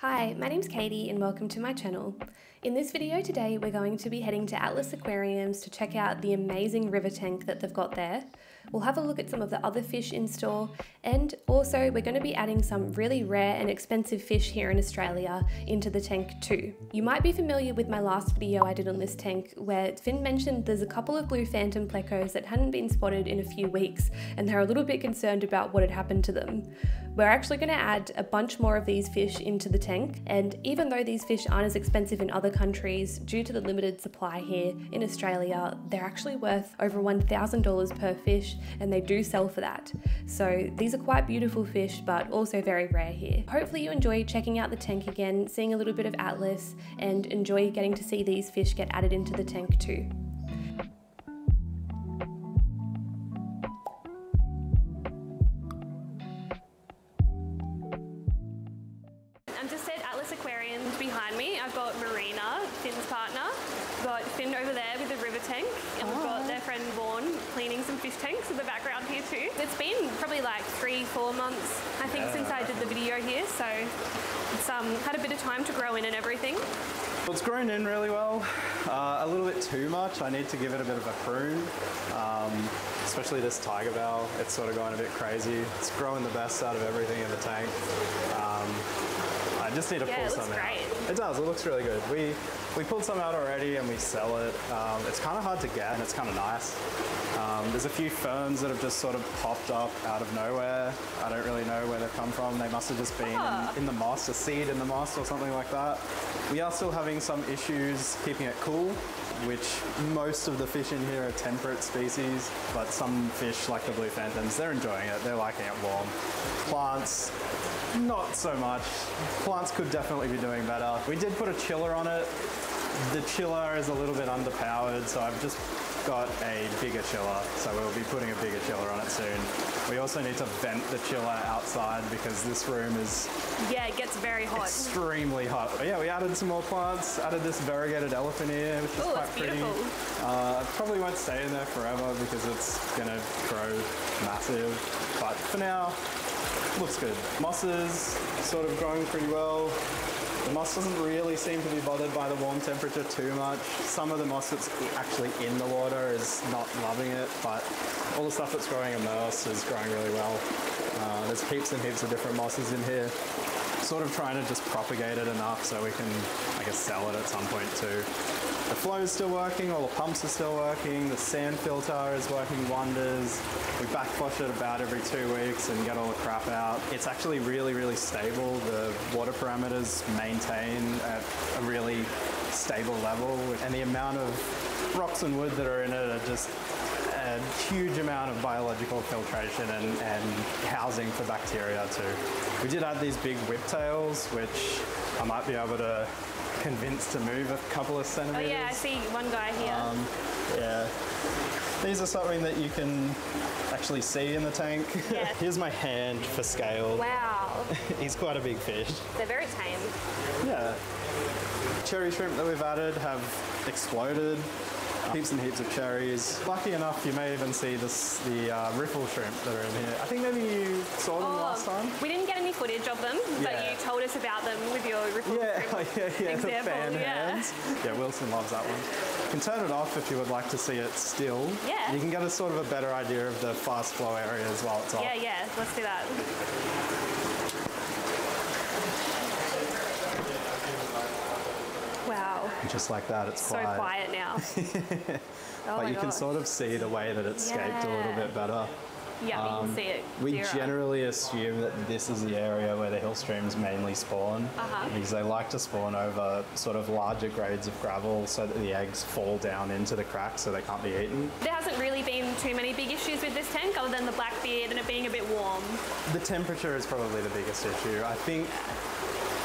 Hi, my name's Katie and welcome to my channel. In this video today we're going to be heading to Atlas Aquariums to check out the amazing river tank that they've got there. We'll have a look at some of the other fish in store, and also we're going to be adding some really rare and expensive fish here in Australia into the tank too. You might be familiar with my last video I did on this tank where Finn mentioned there's a couple of blue phantom plecos that hadn't been spotted in a few weeks and they're a little bit concerned about what had happened to them. We're actually going to add a bunch more of these fish into the tank, and even though these fish aren't as expensive in other countries due to the limited supply here in Australia, they're actually worth over $1,000 per fish, and they do sell for that. So these are quite beautiful fish, but also very rare here. Hopefully you enjoy checking out the tank again, seeing a little bit of Atlas, and enjoy getting to see these fish get added into the tank too. I'm just at Atlas Aquariums behind me. I've got Marina, Finn's partner. We've got Finn over there with the river tank, and we've got their friend Vaughn cleaning some fish tanks in the background here too. It's been probably like 3-4 months, I think, since I did the video here, so it's had a bit of time to grow in and everything. Well, it's grown in really well, a little bit too much. I need to give it a bit of a prune, especially this tiger bell. It's sort of going a bit crazy. It's growing the best out of everything in the tank. I just need to pull some out. It does, it looks really good. We pulled some out already and we sell it. It's kind of hard to get and it's kind of nice. There's a few ferns that have just sort of popped up out of nowhere. I don't really know where they've come from. They must have just been in the moss, a seed in the moss or something like that. We are still having some issues keeping it cool, which most of the fish in here are temperate species, but some fish like the blue phantoms, they're enjoying it. They're liking it warm. Plants, not so much. Plants could definitely be doing better. We did put a chiller on it. The chiller is a little bit underpowered, so I've just got a bigger chiller, so we'll be putting a bigger chiller on it soon. We also need to vent the chiller outside because this room is... Yeah, it gets very hot. Extremely hot. But yeah, we added some more plants, added this variegated elephant here, which is quite pretty. I probably won't stay in there forever because it's going to grow massive, but for now, looks good. Mosses sort of growing pretty well. The moss doesn't really seem to be bothered by the warm temperature too much. Some of the moss that's actually in the water is not loving it, but all the stuff that's growing immersed is growing really well. There's heaps and heaps of different mosses in here. Sort of trying to just propagate it enough so we can, I guess, sell it at some point too. The flow is still working, all the pumps are still working, the sand filter is working wonders. We backwash it about every 2 weeks and get all the crap out. It's actually really, really stable. The water parameters maintain at a really stable level, and the amount of rocks and wood that are in it are just a huge amount of biological filtration and housing for bacteria too. We did add these big whiptails, which I might be able to convinced to move a couple of centimeters. Oh yeah, I see one guy here. Yeah. These are something that you can actually see in the tank. Yes. Here's my hand for scale. Wow. He's quite a big fish. They're very tame. Yeah. Cherry shrimp that we've added have exploded. Heaps and heaps of cherries. Lucky enough, you may even see the riffle shrimp that are in here. I think maybe you saw them last time. We didn't get any footage of them, but you told us about them with your riffle shrimp the example. fan hands. Yeah, Wilson loves that one. You can turn it off if you would like to see it still. Yeah. You can get a sort of a better idea of the fast flow areas while it's off. Yeah, let's do that. Wow. Just like that, it's so quiet now. But you can sort of see the way that it's scaped a little bit better. Yeah, you can see it We generally assume that this is the area where the hill streams mainly spawn, because they like to spawn over sort of larger grades of gravel so that the eggs fall down into the cracks so they can't be eaten. There hasn't really been too many big issues with this tank other than the blackbeard and it being a bit warm. The temperature is probably the biggest issue. I think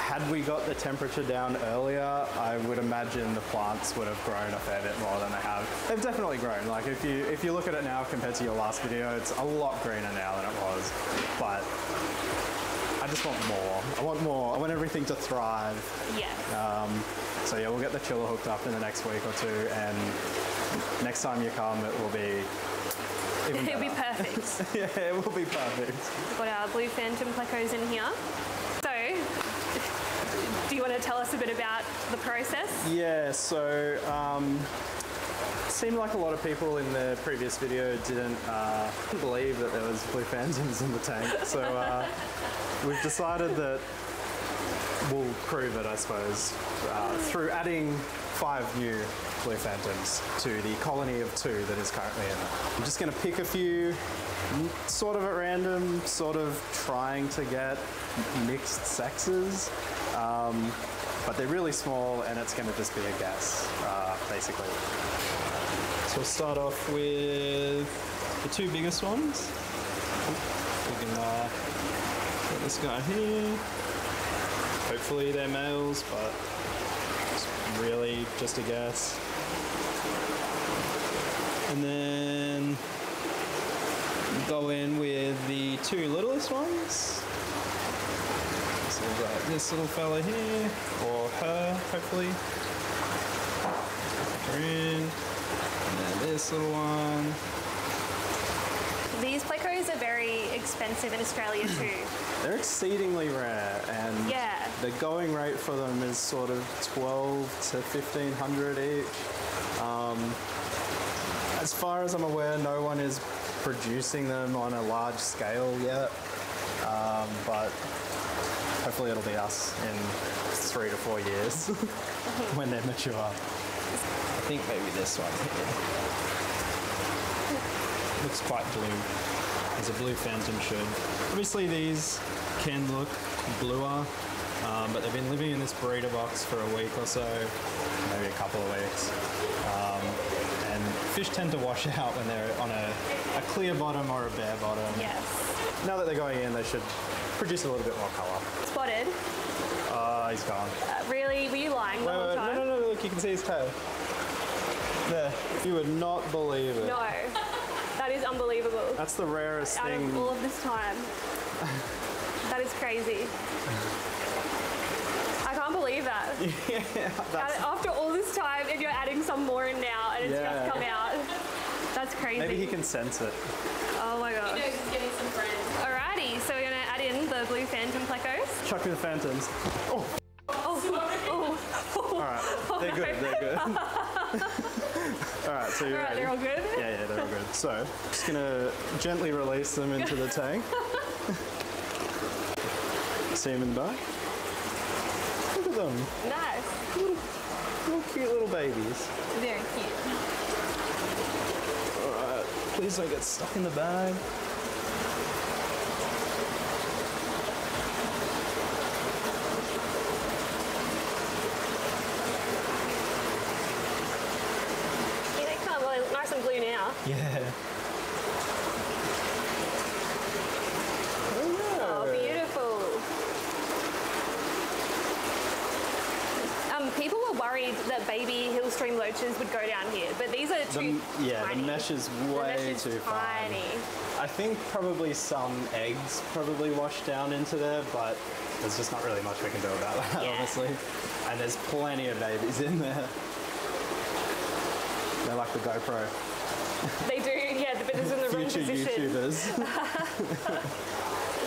had we got the temperature down earlier, I would imagine the plants would have grown a fair bit more than they have. They've definitely grown. Like if you look at it now compared to your last video, it's a lot greener now than it was. But I just want more. I want more. I want everything to thrive. Yeah. So yeah, we'll get the chiller hooked up in the next week or two, and next time you come, it will be It'll be perfect. Yeah, it will be perfect. We've got our blue phantom plecos in here. So, to tell us a bit about the process? Yeah, so seemed like a lot of people in the previous video didn't believe that there was blue phantoms in the tank. So we've decided that we'll prove it, I suppose, through adding 5 new blue phantoms to the colony of 2 that is currently in it. I'm just going to pick a few, sort of at random, sort of trying to get mixed sexes, but they're really small and it's going to just be a guess, basically. So we'll start off with the 2 biggest ones. We can get this guy here. Hopefully they're males, but it's really just a guess. And then go in with the 2 littlest ones. So we've got this little fella here, or her, hopefully. Put her in. And then this little one. These plecos are very expensive in Australia too. They're exceedingly rare, and the going rate for them is sort of 12 to 1,500 each. As far as I'm aware, no one is producing them on a large scale yet, but hopefully it'll be us in 3 to 4 years when they're mature. I think maybe this one here. Looks quite blue, as a blue phantom should. Obviously these can look bluer, but they've been living in this breeder box for a week or so, maybe a couple of weeks. And fish tend to wash out when they're on a clear bottom or a bare bottom. Yes. Now that they're going in, they should produce a little bit more colour. Spotted? He's gone. Really? Were you lying the whole time? No, look, you can see his tail. There. You would not believe it. No. That is unbelievable. That's the rarest thing. Out of all of this time. That is crazy. I can't believe that. Yeah. After all this time, and you're adding some more in now, and it's just come out. That's crazy. Maybe he can sense it. Oh my gosh. He's getting some friends. Alrighty, so we're going to add in the blue phantom plecos. Chuck me the phantoms. Oh. Alright, they're good, they're good. Alright, so you're ready. They're all good? Yeah, they're all good. So, just gonna gently release them into the tank. See them in the back? Look at them. Nice. Little cute little babies. Very cute. Alright, please don't get stuck in the bag. Nice and blue now. Yeah. Oh, beautiful. People were worried that baby hillstream loaches would go down here, but these are too tiny. The mesh is way too fine. I think probably some eggs probably wash down into there, but there's just not really much we can do about that, honestly. And there's plenty of babies in there. They're like the GoPro. They do, yeah, but it's in the wrong position. Future YouTubers.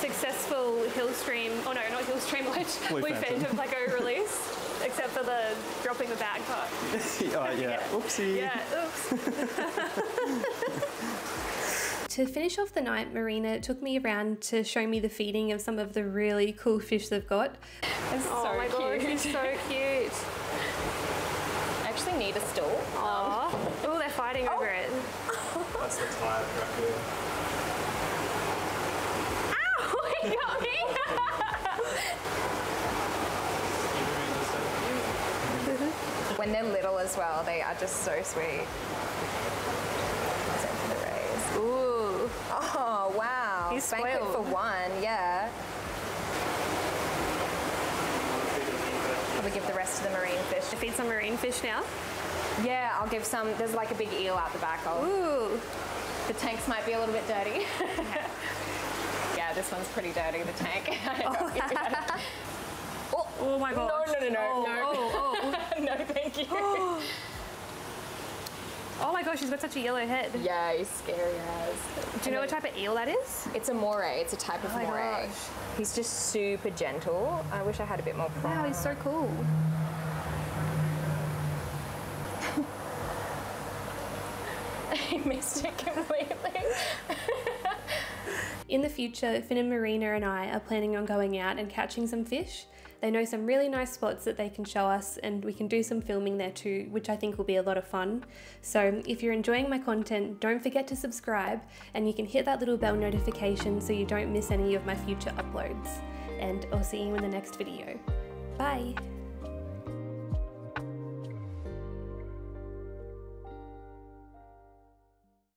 Successful hillstream, oh no, not hillstream loach, blue phantom pleco release, except for the dropping the bag part. Oh yeah, oopsie. Yeah, oops. To finish off the night, Marina took me around to show me the feeding of some of the really cool fish they've got. It's oh my gosh, it's so cute. I actually need a stool. Oh, they're fighting over it. That's the type right here. Ow! It got me! When they're little as well, they are just so sweet. Except for the rays. Ooh. Oh, wow. He's banquet spoiled. for one, yeah. Probably give the rest to the marine fish. Feed some marine fish now. Yeah, I'll give some. There's like a big eel out the back. Ooh. The tanks might be a little bit dirty. Yeah, this one's pretty dirty, the tank. Oh my god. No. Oh. No, thank you. Oh my gosh, he's got such a yellow head. Yeah, he's scary as. Do you know what type of eel that is? It's a moray. It's a type of moray. Gosh. He's just super gentle. I wish I had a bit more pride. Wow, he's so cool. He missed it completely. In the future, Finn and Marina and I are planning on going out and catching some fish. They know some really nice spots that they can show us, and we can do some filming there too, which I think will be a lot of fun. So if you're enjoying my content, don't forget to subscribe, and you can hit that little bell notification so you don't miss any of my future uploads. And I'll see you in the next video. Bye!